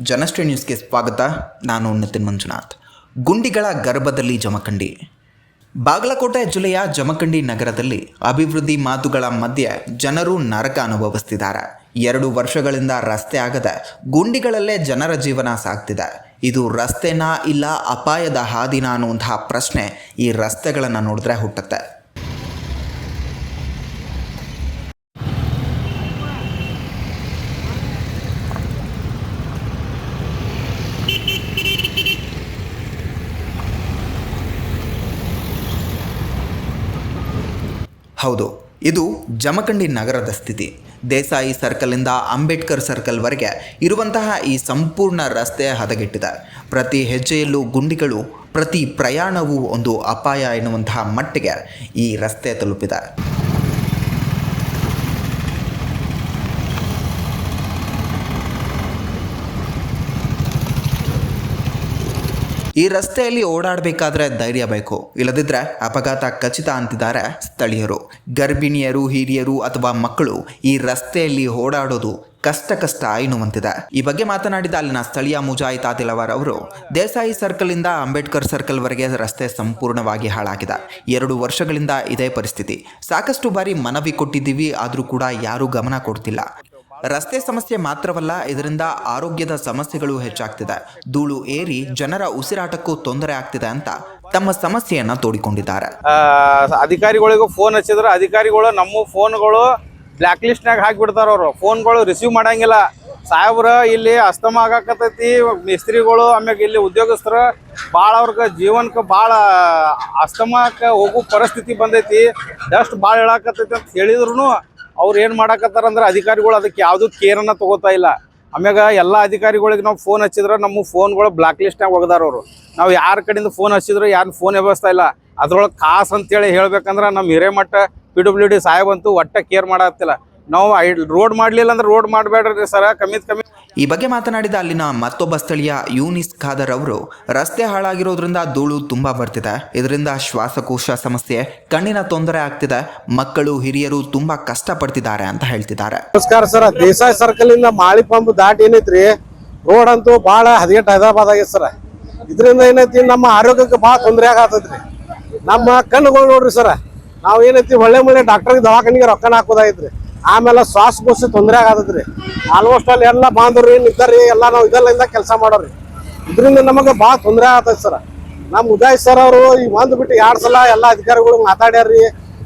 ಜನಶ್ರೀ ನ್ಯೂಸ್ಗೆ ಸ್ವಾಗತ. ನಾನು ನಿತಿನ್ ಮಂಜುನಾಥ್. ಗುಂಡಿಗಳ ಗರ್ಭದಲ್ಲಿ ಜಮಖಂಡಿ. ಬಾಗಲಕೋಟೆ ಜಿಲ್ಲೆಯ ಜಮಖಂಡಿ ನಗರದಲ್ಲಿ ಅಭಿವೃದ್ಧಿ ಮಾತುಗಳ ಮಧ್ಯೆ ಜನರು ನರಕ ಅನುಭವಿಸ್ತಿದ್ದಾರೆ. 2 ವರ್ಷಗಳಿಂದ ರಸ್ತೆ ಆಗದೆ ಗುಂಡಿಗಳಲ್ಲೇ ಜನರ ಜೀವನ ಸಾಗ್ತಿದೆ. ಇದು ರಸ್ತೆನಾ ಇಲ್ಲ ಅಪಾಯದ ಹಾದಿನ ಅನ್ನುವಂತಹ ಪ್ರಶ್ನೆ ಈ ರಸ್ತೆಗಳನ್ನು ನೋಡಿದ್ರೆ ಹುಟ್ಟುತ್ತೆ. ಹೌದು, ಇದು ಜಮಖಂಡಿ ನಗರದ ಸ್ಥಿತಿ. ದೇಸಾಯಿ ಸರ್ಕಲ್ನಿಂದ ಅಂಬೇಡ್ಕರ್ ಸರ್ಕಲ್ವರೆಗೆ ಇರುವಂತಹ ಈ ಸಂಪೂರ್ಣ ರಸ್ತೆ ಹದಗೆಟ್ಟಿದೆ. ಪ್ರತಿ ಹೆಜ್ಜೆಯಲ್ಲೂ ಗುಂಡಿಗಳು, ಪ್ರತಿ ಪ್ರಯಾಣವೂ ಒಂದು ಅಪಾಯ ಎನ್ನುವಂತಹ ಮಟ್ಟಿಗೆ ಈ ರಸ್ತೆ ತಲುಪಿದೆ. ಈ ರಸ್ತೆಯಲ್ಲಿ ಓಡಾಡಬೇಕಾದ್ರೆ ಧೈರ್ಯ ಬೇಕು, ಇಲ್ಲದಿದ್ದರೆ ಅಪಘಾತ ಖಚಿತ ಅಂತಿದ್ದಾರೆ ಸ್ಥಳೀಯರು. ಗರ್ಭಿಣಿಯರು, ಹಿರಿಯರು ಅಥವಾ ಮಕ್ಕಳು ಈ ರಸ್ತೆಯಲ್ಲಿ ಓಡಾಡೋದು ಕಷ್ಟ ಎನ್ನುವಂತಿದೆ. ಈ ಬಗ್ಗೆ ಮಾತನಾಡಿದ ಅಲ್ಲಿನ ಸ್ಥಳೀಯ ಮುಜಾಹಿದ್ ಆದಿಲವರ್ ಅವರು, ದೇಸಾಯಿ ಸರ್ಕಲ್ನಿಂದ ಅಂಬೇಡ್ಕರ್ ಸರ್ಕಲ್ವರೆಗೆ ರಸ್ತೆ ಸಂಪೂರ್ಣವಾಗಿ ಹಾಳಾಗಿದೆ. 2 ವರ್ಷಗಳಿಂದ ಇದೇ ಪರಿಸ್ಥಿತಿ. ಸಾಕಷ್ಟು ಬಾರಿ ಮನವಿ ಕೊಟ್ಟಿದ್ದೀವಿ, ಆದರೂ ಕೂಡ ಯಾರೂ ಗಮನ ಕೊಡ್ತಿಲ್ಲ. ರಸ್ತೆ ಸಮಸ್ಯೆ ಮಾತ್ರವಲ್ಲ, ಇದರಿಂದ ಆರೋಗ್ಯದ ಸಮಸ್ಯೆಗಳು ಹೆಚ್ಚಾಗ್ತಿದೆ. ಧೂಳು ಏರಿ ಜನರ ಉಸಿರಾಟಕ್ಕೂ ತೊಂದರೆ ಆಗ್ತಿದೆ ಅಂತ ತಮ್ಮ ಸಮಸ್ಯೆಯನ್ನ ತೋಡಿಕೊಂಡಿದ್ದಾರೆ. ಅಧಿಕಾರಿಗಳಿಗೂ ಫೋನ್ ಹಚ್ಚಿದ್ರೆ ಅಧಿಕಾರಿಗಳು ನಮ್ಮ ಫೋನ್ಗಳು ಬ್ಲ್ಯಾಕ್ ಲಿಸ್ಟ್ನಾಗ ಹಾಕಿಬಿಡ್ತಾರ. ಅವರು ಫೋನ್ಗಳು ರಿಸೀವ್ ಮಾಡಂಗಿಲ್ಲ. ಸಾಹೇಬ್ರ ಇಲ್ಲಿ ಅಸ್ತಮ ಆಗಾಕತೈತಿ, ಮಿಸ್ತ್ರಿಗಳು ಆಮ್ಯಾಗ ಇಲ್ಲಿ ಉದ್ಯೋಗಸ್ಥರು ಭಾಳ ಅವ್ರಿಗೆ ಜೀವನಕ್ಕೆ ಭಾಳ ಅಸ್ತಮಕ್ಕೆ ಹೋಗೋ ಪರಿಸ್ಥಿತಿ ಬಂದೈತಿ. ಡಸ್ಟ್ ಭಾಳ ಹೇಳಾಕತೈತಿ ಅಂತ ಹೇಳಿದ್ರು ಅವ್ರು ಏನು ಮಾಡಾಕತ್ತಾರಂದ್ರೆ ಅಧಿಕಾರಿಗಳು ಅದಕ್ಕೆ ಯಾವುದೂ ಕೇರನ್ನು ತೊಗೋತಾ ಇಲ್ಲ. ಆಮ್ಯಾಗ ಎಲ್ಲ ಅಧಿಕಾರಿಗಳಿಗೆ ನಾವು ಫೋನ್ ಹಚ್ಚಿದ್ರೆ ನಮ್ಮ ಫೋನ್ಗಳು ಬ್ಲ್ಯಾಕ್ ಲಿಸ್ಟ್ನಾಗ ಒಗದಾರ ಅವರು. ನಾವು ಯಾರ ಕಡೆಯಿಂದ ಫೋನ್ ಹಚ್ಚಿದ್ರು ಯಾರು ಫೋನ್ ವ್ಯವಸ್ಥೆ ಇಲ್ಲ. ಅದ್ರೊಳಗೆ ಕಾಸು ಅಂತೇಳಿ ಹೇಳ್ಬೇಕಂದ್ರೆ ನಮ್ಮ ಹಿರೇಮಠ PWD ಸಾಹೇಬಂತೂ ಒಟ್ಟ ಕೇರ್ ಮಾಡತ್ತಿಲ್ಲ. ನಾವು ರೋಡ್ ಮಾಡಲಿಲ್ಲ ಅಂದ್ರೆ ರೋಡ್ ಮಾಡಬೇಡ್ರಿ ಸರ, ಕಮ್ಮಿ. ಈ ಬಗ್ಗೆ ಮಾತನಾಡಿದ ಅಲ್ಲಿನ ಮತ್ತೊಬ್ಬ ಸ್ಥಳೀಯ ಯೂನಿಸ್ ಖಾದರ್ ಅವರು, ರಸ್ತೆ ಹಾಳಾಗಿರೋದ್ರಿಂದ ಧೂಳು ತುಂಬಾ ಬರ್ತಿದೆ. ಇದರಿಂದ ಶ್ವಾಸಕೋಶ ಸಮಸ್ಯೆ, ಕಣ್ಣಿನ ತೊಂದರೆ ಆಗ್ತಿದೆ. ಮಕ್ಕಳು, ಹಿರಿಯರು ತುಂಬಾ ಕಷ್ಟಪಡ್ತಿದ್ದಾರೆ ಅಂತ ಹೇಳ್ತಿದ್ದಾರೆ. ನಮಸ್ಕಾರ ಸರ್. ದೇಸಾಯಿ ಸರ್ಕಲ್ ಇಂದ ಮಾಳಿ ಪಂಪ್ ದಾಟಿ ಏನೈತ್ರಿ, ರೋಡ್ ಅಂತೂ ಭಾಳ ಹದಗೆಟ್ಟು ಹೈದರಾಬಾದ್ ಆಗೈತೆ ಸರ್. ಇದರಿಂದ ಏನೈತಿ, ನಮ್ಮ ಆರೋಗ್ಯಕ್ಕೆ ಭಾಳ ತೊಂದರೆ ಆಗತ್ತೈತ್ರಿ. ನಮ್ಮ ಕಣ್ಣುಗಳು ನೋಡ್ರಿ ಸರ್, ನಾವು ಏನೈತಿ ಒಳ್ಳೆ ಡಾಕ್ಟರ್ಗೆ ದವಾಖಾನಿಗೆ ರೊಕ್ಕನ ಹಾಕೋದಾಯ್ತ್ರಿ. ಆಮೇಲೆ ಶ್ವಾಸಕೋಶ ತೊಂದರೆ ಆಗತ್ತೈತ್ರಿ. ಆಲ್ಮೋಸ್ಟ್ ಅಲ್ಲಿ ಎಲ್ಲ ಬಾಂಧವ್ರಿ ನಿಂತಾರಿ, ಎಲ್ಲ ನಾವು ಇದೆಲ್ಲ ಕೆಲಸ ಮಾಡೋರಿ. ಇದರಿಂದ ನಮಗೆ ಭಾಳ ತೊಂದರೆ ಆಗತ್ತೈತಿ ಸರ್. ನಮ್ಮ ಉದಯ್ ಸರ್ ಅವರು ಈ ಒಂದು ಬಿಟ್ಟು 2 ಸಲ ಎಲ್ಲ ಅಧಿಕಾರಿಗಳು ಮಾತಾಡ್ಯಾರ್ರಿ,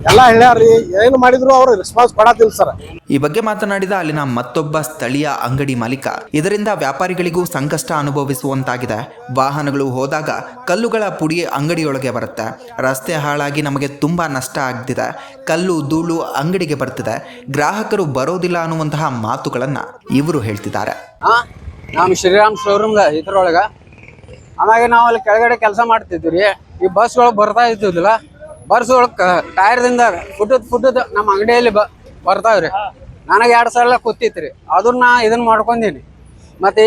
ಎಲ್ಲ ಹೇಳ್ಯಾರ್ರಿ. ಏನು ಮಾಡಿದ್ರು ಅವರು ರೆಸ್ಪಾನ್ಸ್ ಕೊಡತ್ತಿಲ್ಲ ಸರ್. ಈ ಬಗ್ಗೆ ಮಾತನಾಡಿದ ಅಲ್ಲಿನ ಮತ್ತೊಬ್ಬ ಸ್ಥಳೀಯ ಅಂಗಡಿ ಮಾಲೀಕ, ಇದರಿಂದ ವ್ಯಾಪಾರಿಗಳಿಗೂ ಸಂಕಷ್ಟ ಅನುಭವಿಸುವಂತಾಗಿದೆ. ವಾಹನಗಳು ಹೋದಾಗ ಕಲ್ಲುಗಳ ಪುಡಿ ಅಂಗಡಿಯೊಳಗೆ ಬರುತ್ತೆ. ರಸ್ತೆ ಹಾಳಾಗಿ ನಮಗೆ ತುಂಬಾ ನಷ್ಟ ಆಗ್ತಿದೆ. ಕಲ್ಲು, ಧೂಳು ಅಂಗಡಿಗೆ ಬರ್ತಿದೆ. ಗ್ರಾಹಕರು ಬರೋದಿಲ್ಲ ಅನ್ನುವಂತಹ ಮಾತುಗಳನ್ನ ಇವರು ಹೇಳ್ತಿದ್ದಾರೆ. ನಮ್ಮ ಶ್ರೀರಾಮ್ ಶೋರೂಮ್ಗ ಇದ್ರೊಳಗ ಆಮ್ಯಾಗ ನಾವು ಅಲ್ಲಿ ಕೆಳಗಡೆ ಕೆಲಸ ಮಾಡ್ತಿದ್ವಿ ರೀ. ಈ ಬಸ್ಗಳು ಬರ್ತಾ ಇದ್ದಿದ್ದಿಲ್ಲ. ಬಸ್ಗಳು ಟೈರ್ದಿಂದ ಫುಟ್ಟದ ನಮ್ಮ ಅಂಗಡಿಯಲ್ಲಿ ಬರ್ತಾವ್ರಿ. ನನಗೆ 2 ಸಲ ಕೂತಿತ್ರಿ, ಅದನ್ನ ಇದನ್ನ ಮಾಡ್ಕೊಂಡೀನಿ. ಮತ್ತೆ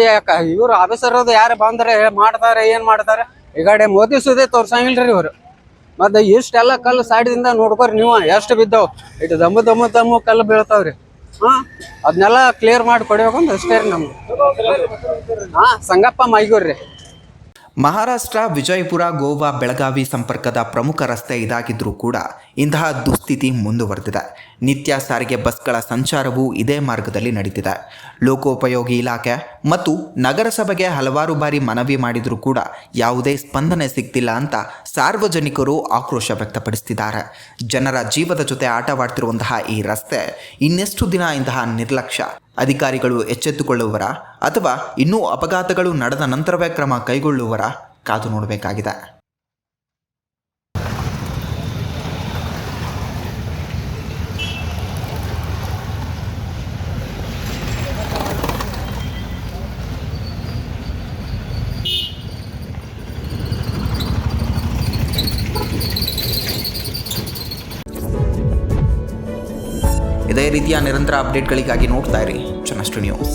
ಇವ್ರು ಆಫೀಸರ್ ಯಾರು ಬಂದ್ರೆ ಮಾಡ್ತಾರೆ, ಏನು ಮಾಡ್ತಾರೆ, ಈ ಕಡೆ ಮೋದಿ ಸುದ್ದಿ ತೋರ್ಸಂಗಿಲ್ರಿ ಇವರು. ಮತ್ತೆ ಇಷ್ಟೆಲ್ಲ ಕಲ್ಲು ಸೈಡ್ದಿಂದ ನೋಡ್ಕೋರಿ ನೀವು, ಎಷ್ಟು ಬಿದ್ದಾವ್. ಇಟ್ಟು ದಮ್ಮು ಕಲ್ಲು ಬೀಳ್ತಾವ್ರಿ. ಅದನ್ನೆಲ್ಲ ಕ್ಲಿಯರ್ ಮಾಡಿ ಕೊಡ್ಬೇಕಂತ ಅಷ್ಟೇ ರೀ ನಮ್ಗೆ. ಸಂಗಪ್ಪ ಮೈಗೂರ್ರಿ. ಮಹಾರಾಷ್ಟ್ರ, ವಿಜಯಪುರ, ಗೋವಾ, ಬೆಳಗಾವಿ ಸಂಪರ್ಕದ ಪ್ರಮುಖ ರಸ್ತೆ ಇದಾಗಿದ್ರೂ ಕೂಡ ಇಂತಹ ದುಸ್ಥಿತಿ ಮುಂದುವರೆದಿದೆ. ನಿತ್ಯ ಸಾರಿಗೆ ಬಸ್ಗಳ ಸಂಚಾರವೂ ಇದೇ ಮಾರ್ಗದಲ್ಲಿ ನಡೀತಿದೆ. ಲೋಕೋಪಯೋಗಿ ಇಲಾಖೆ ಮತ್ತು ನಗರಸಭೆಗೆ ಹಲವಾರು ಬಾರಿ ಮನವಿ ಮಾಡಿದರೂ ಕೂಡ ಯಾವುದೇ ಸ್ಪಂದನೆ ಸಿಗ್ತಿಲ್ಲ ಅಂತ ಸಾರ್ವಜನಿಕರು ಆಕ್ರೋಶ ವ್ಯಕ್ತಪಡಿಸುತ್ತಿದ್ದಾರೆ. ಜನರ ಜೀವದ ಜೊತೆ ಆಟವಾಡ್ತಿರುವಂತಹ ಈ ರಸ್ತೆ ಇನ್ನೆಷ್ಟು ದಿನ ಇಂತಹ ನಿರ್ಲಕ್ಷ್ಯ? ಅಧಿಕಾರಿಗಳು ಎಚ್ಚೆತ್ತುಕೊಳ್ಳುವರ ಅಥವಾ ಇನ್ನೂ ಅಪಘಾತಗಳು ನಡೆದ ನಂತರವೇ ಕ್ರಮ ಕೈಗೊಳ್ಳುವರ ಕಾದು ನೋಡಬೇಕಾಗಿದೆ. ಇದೇ ರೀತಿಯ ನಿರಂತರ ಅಪ್ಡೇಟ್ಗಳಿಗಾಗಿ ನೋಡ್ತಾ ಇರಿ ಜನಶ್ರೀ ನ್ಯೂಸ್.